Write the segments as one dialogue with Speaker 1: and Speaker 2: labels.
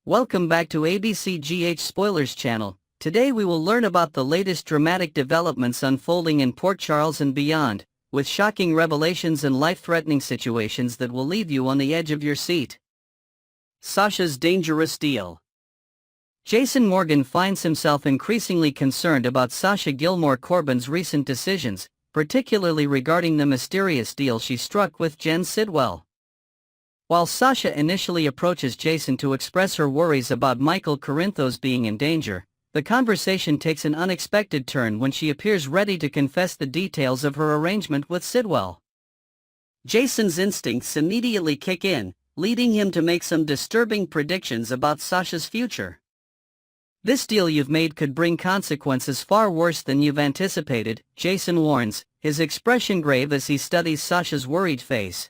Speaker 1: Welcome back to ABCGH Spoilers channel. Today we will learn about the latest dramatic developments unfolding in Port Charles and beyond, with shocking revelations and life-threatening situations that will leave you on the edge of your seat. Sasha's dangerous deal. Jason Morgan finds himself increasingly concerned about Sasha Gilmore Corbin's recent decisions, particularly regarding the mysterious deal she struck with Jen Sidwell. While Sasha initially approaches Jason to express her worries about Michael Corinthos being in danger, the conversation takes an unexpected turn when she appears ready to confess the details of her arrangement with Sidwell. Jason's instincts immediately kick in, leading him to make some disturbing predictions about Sasha's future. "This deal you've made could bring consequences far worse than you've anticipated," Jason warns, his expression grave as he studies Sasha's worried face.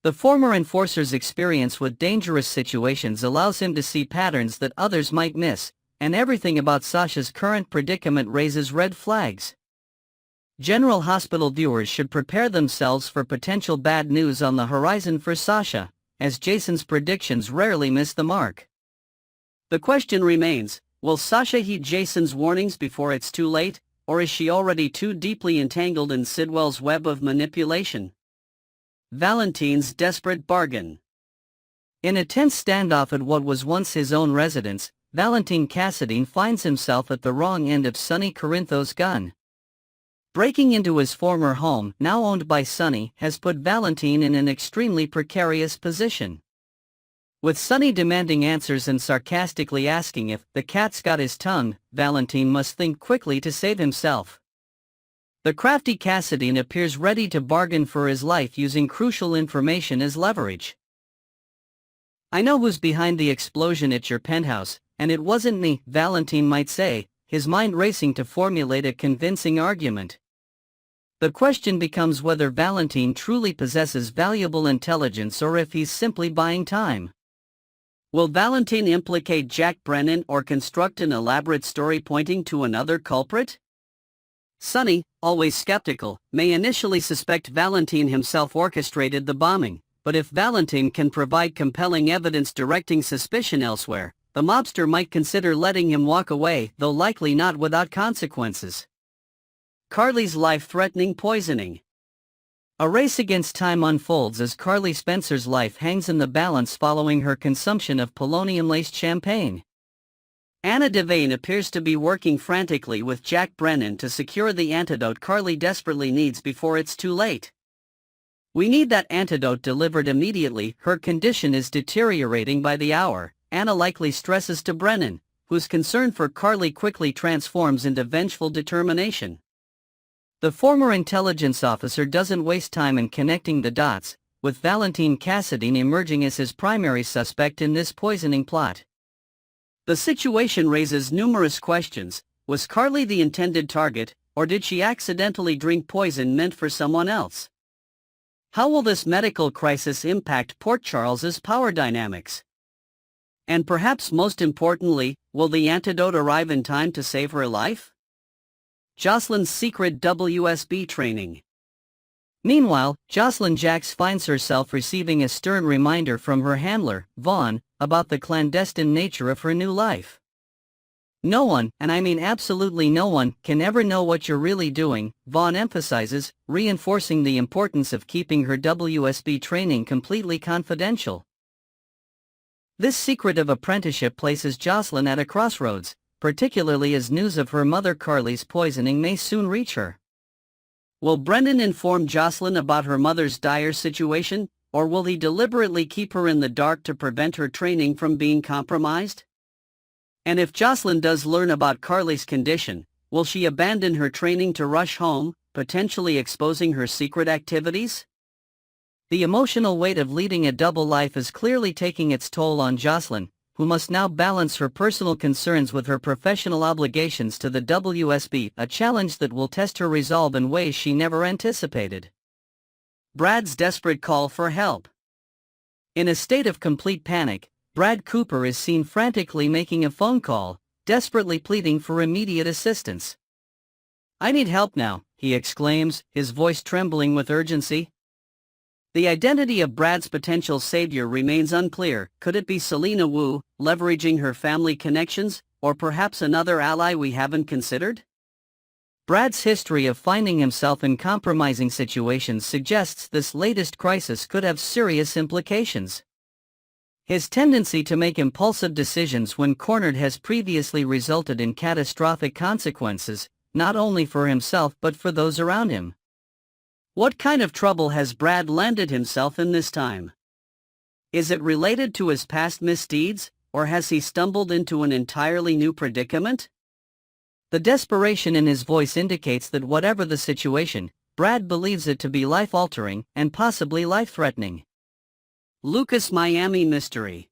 Speaker 1: The former enforcer's experience with dangerous situations allows him to see patterns that others might miss, and everything about Sasha's current predicament raises red flags. General Hospital viewers should prepare themselves for potential bad news on the horizon for Sasha, as Jason's predictions rarely miss the mark. The question remains, will Sasha heed Jason's warnings before it's too late, or is she already too deeply entangled in Sidwell's web of manipulation? Valentine's desperate bargain. In a tense standoff at what was once his own residence, Valentine Cassadine finds himself at the wrong end of Sonny Corinthos' gun. Breaking into his former home, now owned by Sonny, has put Valentine in an extremely precarious position. With Sonny demanding answers and sarcastically asking if the cat's got his tongue, Valentine must think quickly to save himself. The crafty Cassadine appears ready to bargain for his life using crucial information as leverage. "I know who's behind the explosion at your penthouse, and it wasn't me," Valentine might say, his mind racing to formulate a convincing argument. The question becomes whether Valentine truly possesses valuable intelligence or if he's simply buying time. Will Valentine implicate Jack Brennan or construct an elaborate story pointing to another culprit? Sonny, always skeptical, may initially suspect Valentine himself orchestrated the bombing, but if Valentine can provide compelling evidence directing suspicion elsewhere, the mobster might consider letting him walk away, though likely not without consequences. Carly's life-threatening poisoning. A race against time unfolds as Carly Spencer's life hangs in the balance following her consumption of polonium-laced champagne. Anna Devane appears to be working frantically with Jack Brennan to secure the antidote Carly desperately needs before it's too late. "We need that antidote delivered immediately, her condition is deteriorating by the hour," Anna likely stresses to Brennan, whose concern for Carly quickly transforms into vengeful determination. The former intelligence officer doesn't waste time in connecting the dots, with Valentine Cassadine emerging as his primary suspect in this poisoning plot. The situation raises numerous questions. Was Carly the intended target, or did she accidentally drink poison meant for someone else? How will this medical crisis impact Port Charles's power dynamics? And perhaps most importantly, will the antidote arrive in time to save her life? Jocelyn's secret WSB training. Meanwhile, Jocelyn Jacks finds herself receiving a stern reminder from her handler, Vaughn, about the clandestine nature of her new life. "No one, and I mean absolutely no one, can ever know what you're really doing," Vaughn emphasizes, reinforcing the importance of keeping her WSB training completely confidential. This secret of apprenticeship places Jocelyn at a crossroads, particularly as news of her mother Carly's poisoning may soon reach her. Will Brendan inform Jocelyn about her mother's dire situation, or will he deliberately keep her in the dark to prevent her training from being compromised? And if Jocelyn does learn about Carly's condition, will she abandon her training to rush home, potentially exposing her secret activities? The emotional weight of leading a double life is clearly taking its toll on Jocelyn, who must now balance her personal concerns with her professional obligations to the WSB, a challenge that will test her resolve in ways she never anticipated. Brad's desperate call for help. In a state of complete panic, Brad Cooper is seen frantically making a phone call, desperately pleading for immediate assistance. "I need help now," he exclaims, his voice trembling with urgency. The identity of Brad's potential savior remains unclear. Could it be Selena Wu, leveraging her family connections, or perhaps another ally we haven't considered? Brad's history of finding himself in compromising situations suggests this latest crisis could have serious implications. His tendency to make impulsive decisions when cornered has previously resulted in catastrophic consequences, not only for himself but for those around him. What kind of trouble has Brad landed himself in this time? Is it related to his past misdeeds, or has he stumbled into an entirely new predicament? The desperation in his voice indicates that whatever the situation, Brad believes it to be life-altering and possibly life-threatening. Lucas Miami Mystery.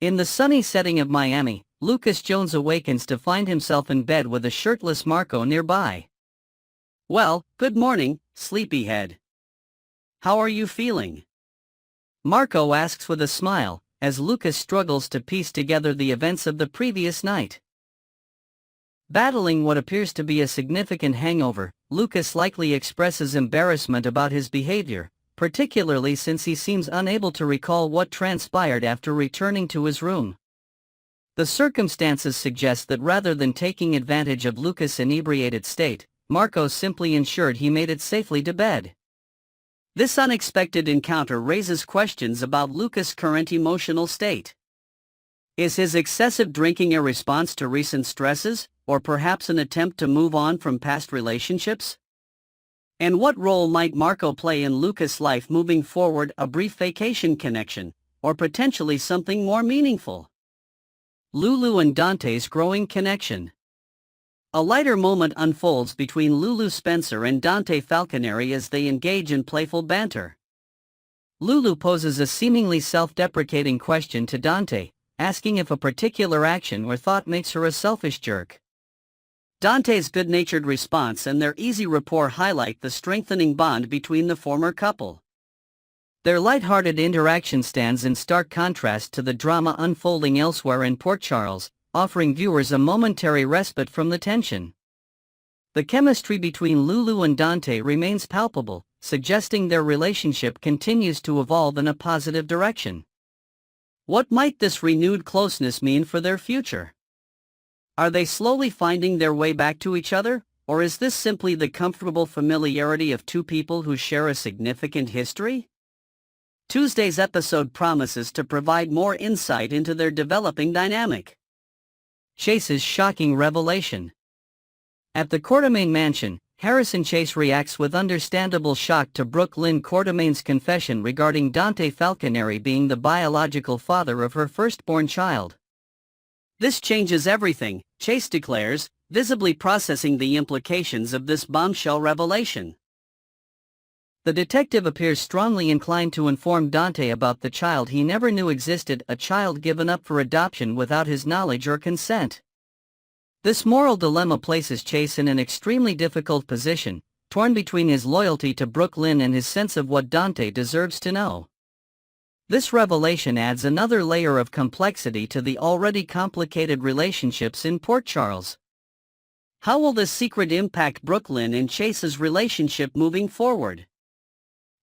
Speaker 1: In the sunny setting of Miami, Lucas Jones awakens to find himself in bed with a shirtless Marco nearby. "Well, good morning, sleepyhead. How are you feeling?" Marco asks with a smile, as Lucas struggles to piece together the events of the previous night. Battling what appears to be a significant hangover, Lucas likely expresses embarrassment about his behavior, particularly since he seems unable to recall what transpired after returning to his room. The circumstances suggest that rather than taking advantage of Lucas' inebriated state, Marco simply ensured he made it safely to bed. This unexpected encounter raises questions about Lucas' current emotional state. Is his excessive drinking a response to recent stresses, or perhaps an attempt to move on from past relationships? And what role might Marco play in Lucas' life moving forward? A brief vacation connection, or potentially something more meaningful? Lulu and Dante's growing connection. A lighter moment unfolds between Lulu Spencer and Dante Falconeri as they engage in playful banter. Lulu poses a seemingly self-deprecating question to Dante, asking if a particular action or thought makes her a selfish jerk. Dante's good-natured response and their easy rapport highlight the strengthening bond between the former couple. Their light-hearted interaction stands in stark contrast to the drama unfolding elsewhere in Port Charles, offering viewers a momentary respite from the tension. The chemistry between Lulu and Dante remains palpable, suggesting their relationship continues to evolve in a positive direction. What might this renewed closeness mean for their future? Are they slowly finding their way back to each other, or is this simply the comfortable familiarity of two people who share a significant history? Tuesday's episode promises to provide more insight into their developing dynamic. Chase's shocking revelation. At the Quartermaine mansion, Harrison Chase reacts with understandable shock to Brooke Lynn Quartermaine's confession regarding Dante Falconeri being the biological father of her firstborn child. "This changes everything," Chase declares, visibly processing the implications of this bombshell revelation. The detective appears strongly inclined to inform Dante about the child he never knew existed, a child given up for adoption without his knowledge or consent. This moral dilemma places Chase in an extremely difficult position, torn between his loyalty to Brooke Lynn and his sense of what Dante deserves to know. This revelation adds another layer of complexity to the already complicated relationships in Port Charles. How will this secret impact Brooke Lynn and Chase's relationship moving forward?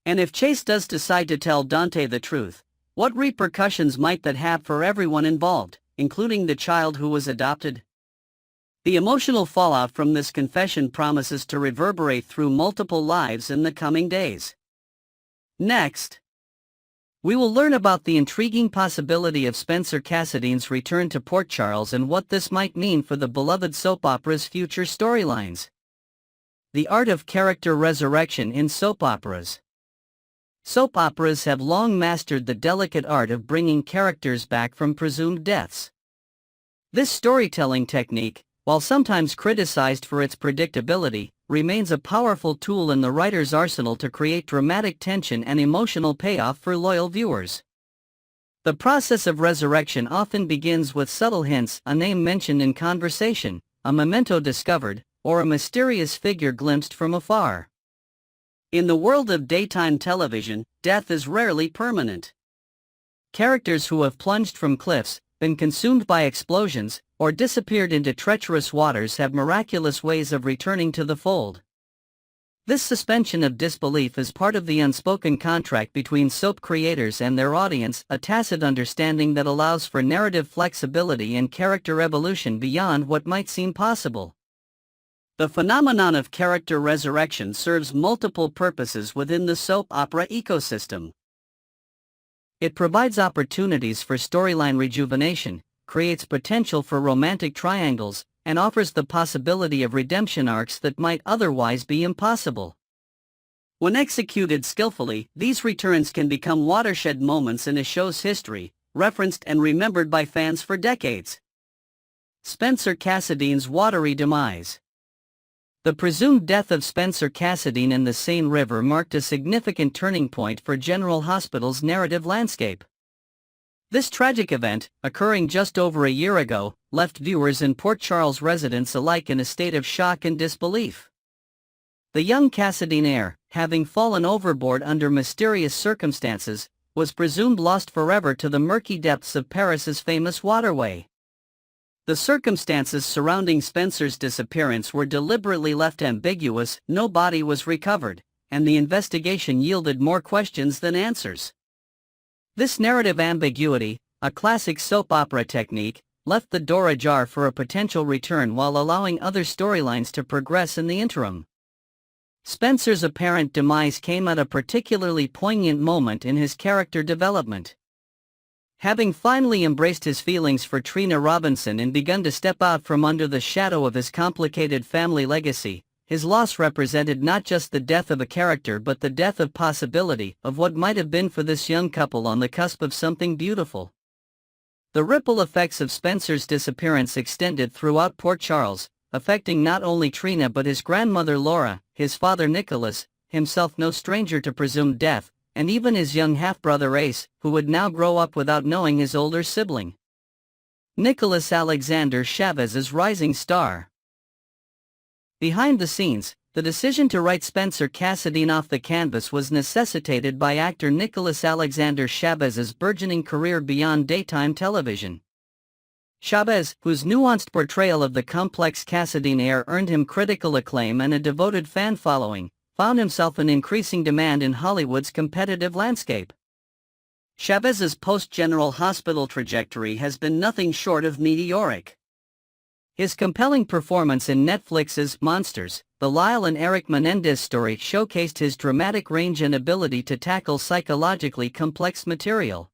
Speaker 1: And if Chase does decide to tell Dante the truth, what repercussions might that have for everyone involved, including the child who was adopted? The emotional fallout from this confession promises to reverberate through multiple lives in the coming days. Next, we will learn about the intriguing possibility of Spencer Cassadine's return to Port Charles and what this might mean for the beloved soap opera's future storylines. The art of character resurrection in soap operas. Soap operas have long mastered the delicate art of bringing characters back from presumed deaths. This storytelling technique, while sometimes criticized for its predictability, remains a powerful tool in the writer's arsenal to create dramatic tension and emotional payoff for loyal viewers. The process of resurrection often begins with subtle hints, a name mentioned in conversation, a memento discovered, or a mysterious figure glimpsed from afar. In the world of daytime television, death is rarely permanent. Characters who have plunged from cliffs, been consumed by explosions, or disappeared into treacherous waters have miraculous ways of returning to the fold. This suspension of disbelief is part of the unspoken contract between soap creators and their audience, a tacit understanding that allows for narrative flexibility and character evolution beyond what might seem possible. The phenomenon of character resurrection serves multiple purposes within the soap opera ecosystem. It provides opportunities for storyline rejuvenation, creates potential for romantic triangles, and offers the possibility of redemption arcs that might otherwise be impossible. When executed skillfully, these returns can become watershed moments in a show's history, referenced and remembered by fans for decades. Spencer Cassadine's watery demise. The presumed death of Spencer Cassadine in the Seine River marked a significant turning point for General Hospital's narrative landscape. This tragic event, occurring just over a year ago, left viewers and Port Charles residents alike in a state of shock and disbelief. The young Cassadine heir, having fallen overboard under mysterious circumstances, was presumed lost forever to the murky depths of Paris's famous waterway. The circumstances surrounding Spencer's disappearance were deliberately left ambiguous, no body was recovered, and the investigation yielded more questions than answers. This narrative ambiguity, a classic soap opera technique, left the door ajar for a potential return while allowing other storylines to progress in the interim. Spencer's apparent demise came at a particularly poignant moment in his character development. Having finally embraced his feelings for Trina Robinson and begun to step out from under the shadow of his complicated family legacy, his loss represented not just the death of a character but the death of possibility of what might have been for this young couple on the cusp of something beautiful. The ripple effects of Spencer's disappearance extended throughout Port Charles, affecting not only Trina but his grandmother Laura, his father Nicholas, himself no stranger to presumed death, and even his young half-brother Ace, who would now grow up without knowing his older sibling. Nicholas Alexander Chavez's rising star. Behind the scenes, the decision to write Spencer Cassadine off the canvas was necessitated by actor Nicholas Alexander Chavez's burgeoning career beyond daytime television. Chavez, whose nuanced portrayal of the complex Cassadine heir earned him critical acclaim and a devoted fan following, found himself in increasing demand in Hollywood's competitive landscape. Chavez's post-General Hospital trajectory has been nothing short of meteoric. His compelling performance in Netflix's Monsters, the Lyle and Eric Menendez story, showcased his dramatic range and ability to tackle psychologically complex material.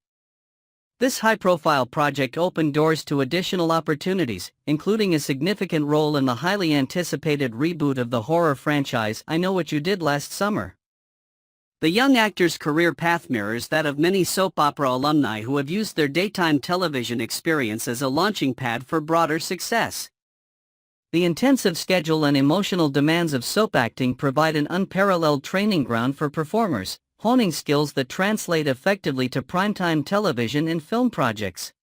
Speaker 1: This high-profile project opened doors to additional opportunities, including a significant role in the highly anticipated reboot of the horror franchise I Know What You Did Last Summer. The young actor's career path mirrors that of many soap opera alumni who have used their daytime television experience as a launching pad for broader success. The intensive schedule and emotional demands of soap acting provide an unparalleled training ground for performers, honing skills that translate effectively to primetime television and film projects.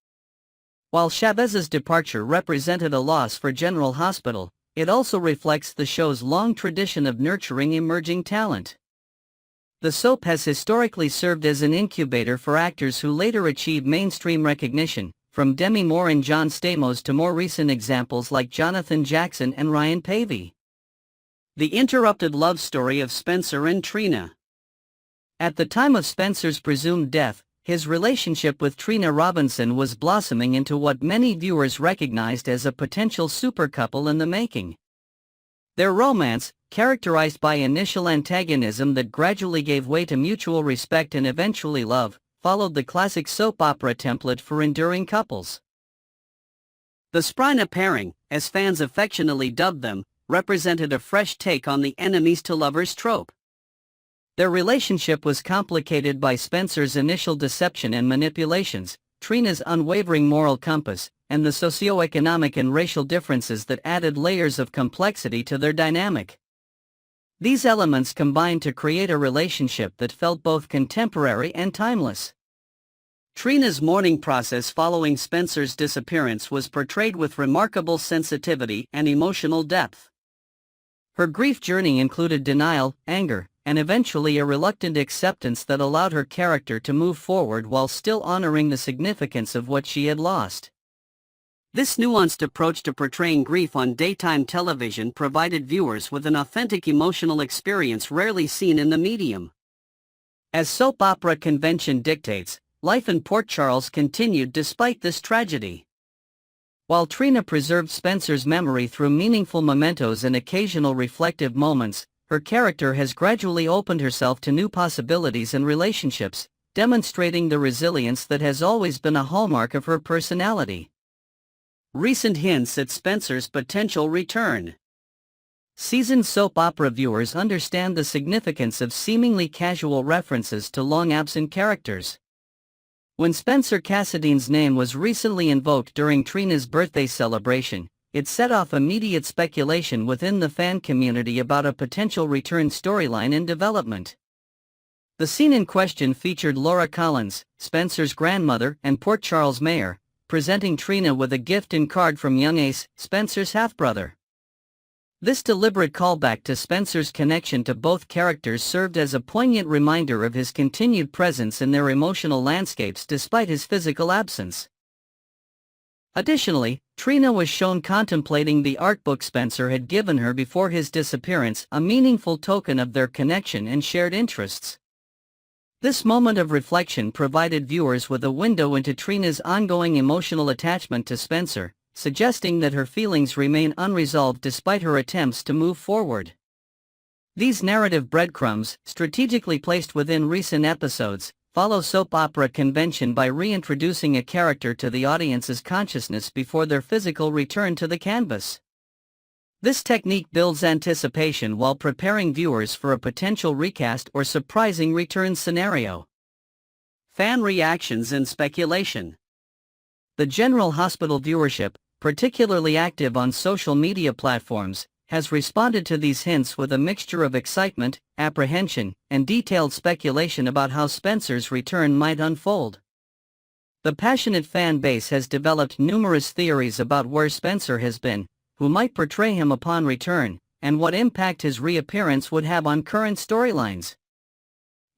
Speaker 1: While Chavez's departure represented a loss for General Hospital, it also reflects the show's long tradition of nurturing emerging talent. The soap has historically served as an incubator for actors who later achieve mainstream recognition, from Demi Moore and John Stamos to more recent examples like Jonathan Jackson and Ryan Pavey. The interrupted love story of Spencer and Trina. At the time of Spencer's presumed death, his relationship with Trina Robinson was blossoming into what many viewers recognized as a potential super couple in the making. Their romance, characterized by initial antagonism that gradually gave way to mutual respect and eventually love, followed the classic soap opera template for enduring couples. The Sprina pairing, as fans affectionately dubbed them, represented a fresh take on the enemies to lovers trope. Their relationship was complicated by Spencer's initial deception and manipulations, Trina's unwavering moral compass, and the socioeconomic and racial differences that added layers of complexity to their dynamic. These elements combined to create a relationship that felt both contemporary and timeless. Trina's mourning process following Spencer's disappearance was portrayed with remarkable sensitivity and emotional depth. Her grief journey included denial, anger, and eventually a reluctant acceptance that allowed her character to move forward while still honoring the significance of what she had lost.
Speaker 2: This nuanced approach to portraying grief on daytime television provided viewers with an authentic emotional experience rarely seen in the medium.
Speaker 1: As soap opera convention dictates, life in Port Charles continued despite this tragedy. While Trina preserved Spencer's memory through meaningful mementos and occasional reflective moments, her character has gradually opened herself to new possibilities and relationships, demonstrating the resilience that has always been a hallmark of her personality.
Speaker 2: Recent hints at Spencer's potential return.
Speaker 1: Seasoned soap opera viewers understand the significance of seemingly casual references to long-absent characters. When Spencer Cassadine's name was recently invoked during Trina's birthday celebration, it set off immediate speculation within the fan community about a potential return storyline in development. The scene in question featured Laura Collins, Spencer's grandmother and Port Charles mayor, presenting Trina with a gift and card from young Ace, Spencer's half-brother. This deliberate callback to Spencer's connection to both characters served as a poignant reminder of his continued presence in their emotional landscapes despite his physical absence. Additionally, Trina was shown contemplating the art book Spencer had given her before his disappearance, a meaningful token of their connection and shared interests. This moment of reflection provided viewers with a window into Trina's ongoing emotional attachment to Spencer, suggesting that her feelings remain unresolved despite her attempts to move forward. These narrative breadcrumbs, strategically placed within recent episodes, follow soap opera convention by reintroducing a character to the audience's consciousness before their physical return to the canvas. This technique builds anticipation while preparing viewers for a potential recast or surprising return scenario.
Speaker 2: Fan reactions and speculation.
Speaker 1: The General Hospital viewership, particularly active on social media platforms, has responded to these hints with a mixture of excitement, apprehension, and detailed speculation about how Spencer's return might unfold. The passionate fan base has developed numerous theories about where Spencer has been, who might portray him upon return, and what impact his reappearance would have on current storylines.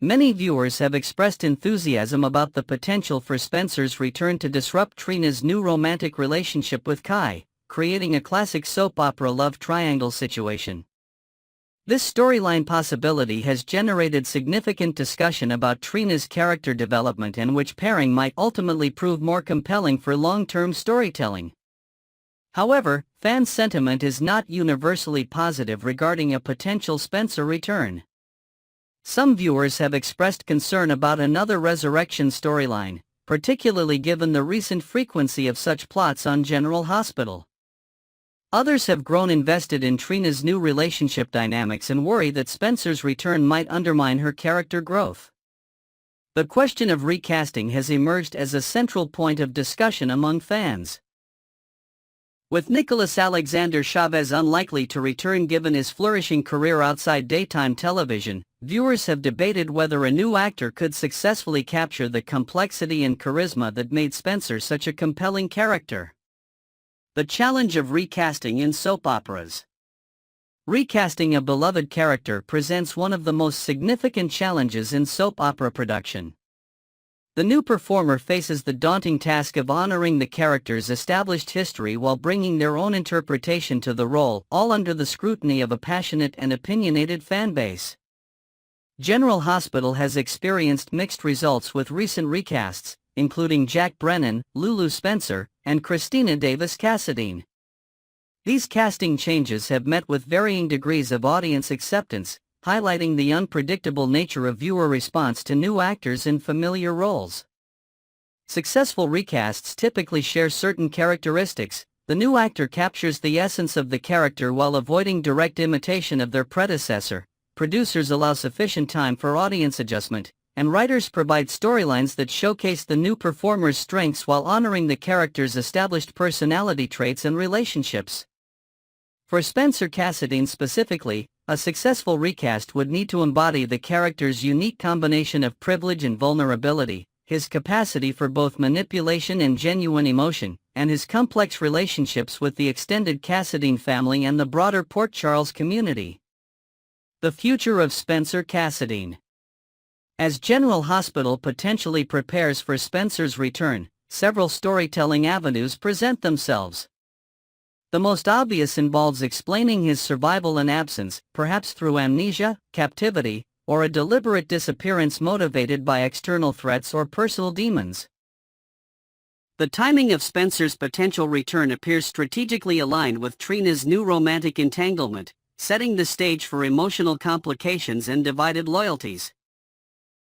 Speaker 1: Many viewers have expressed enthusiasm about the potential for Spencer's return to disrupt Trina's new romantic relationship with Kai, creating a classic soap opera love triangle situation. This storyline possibility has generated significant discussion about Trina's character development and which pairing might ultimately prove more compelling for long-term storytelling. However, fan sentiment is not universally positive regarding a potential Spencer return. Some viewers have expressed concern about another resurrection storyline, particularly given the recent frequency of such plots on General Hospital. Others have grown invested in Trina's new relationship dynamics and worry that Spencer's return might undermine her character growth. The question of recasting has emerged as a central point of discussion among fans. With Nicholas Alexander Chavez unlikely to return given his flourishing career outside daytime television, viewers have debated whether a new actor could successfully capture the complexity and charisma that made Spencer such a compelling character. The challenge of recasting in soap operas. Recasting a beloved character presents one of the most significant challenges in soap opera production. The new performer faces the daunting task of honoring the character's established history while bringing their own interpretation to the role, all under the scrutiny of a passionate and opinionated fanbase. General Hospital has experienced mixed results with recent recasts, including Jack Brennan, Lulu Spencer, and Christina Davis Cassadine. These casting changes have met with varying degrees of audience acceptance, highlighting the unpredictable nature of viewer response to new actors in familiar roles. Successful recasts typically share certain characteristics. The new actor captures the essence of the character while avoiding direct imitation of their predecessor. Producers allow sufficient time for audience adjustment, and writers provide storylines that showcase the new performer's strengths while honoring the character's established personality traits and relationships. For Spencer Cassadine specifically, a successful recast would need to embody the character's unique combination of privilege and vulnerability, his capacity for both manipulation and genuine emotion, and his complex relationships with the extended Cassadine family and the broader Port Charles community. The future of Spencer Cassadine. As General Hospital potentially prepares for Spencer's return, several storytelling avenues present themselves. The most obvious involves explaining his survival and absence, perhaps through amnesia, captivity, or a deliberate disappearance motivated by external threats or personal demons.
Speaker 2: The timing of Spencer's potential return appears strategically aligned with Trina's new romantic entanglement, setting the stage for emotional complications and divided loyalties.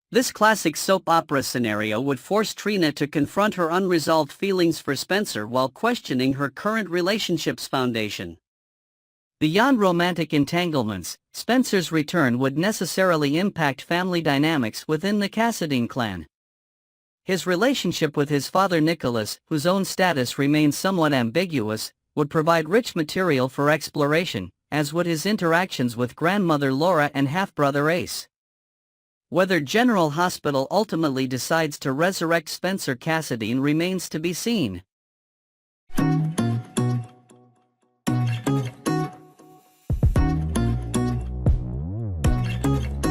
Speaker 2: This classic soap opera scenario would force Trina to confront her unresolved feelings for Spencer while questioning her current relationship's foundation. Beyond romantic entanglements, Spencer's return would necessarily impact family dynamics within the Cassadine clan. His relationship with his father Nicholas, whose own status remains somewhat ambiguous, would provide rich material for exploration, as would his interactions with grandmother Laura and half-brother Ace. Whether General Hospitал ultimately decides to resurrect Spencer Cassadine remains to be seen.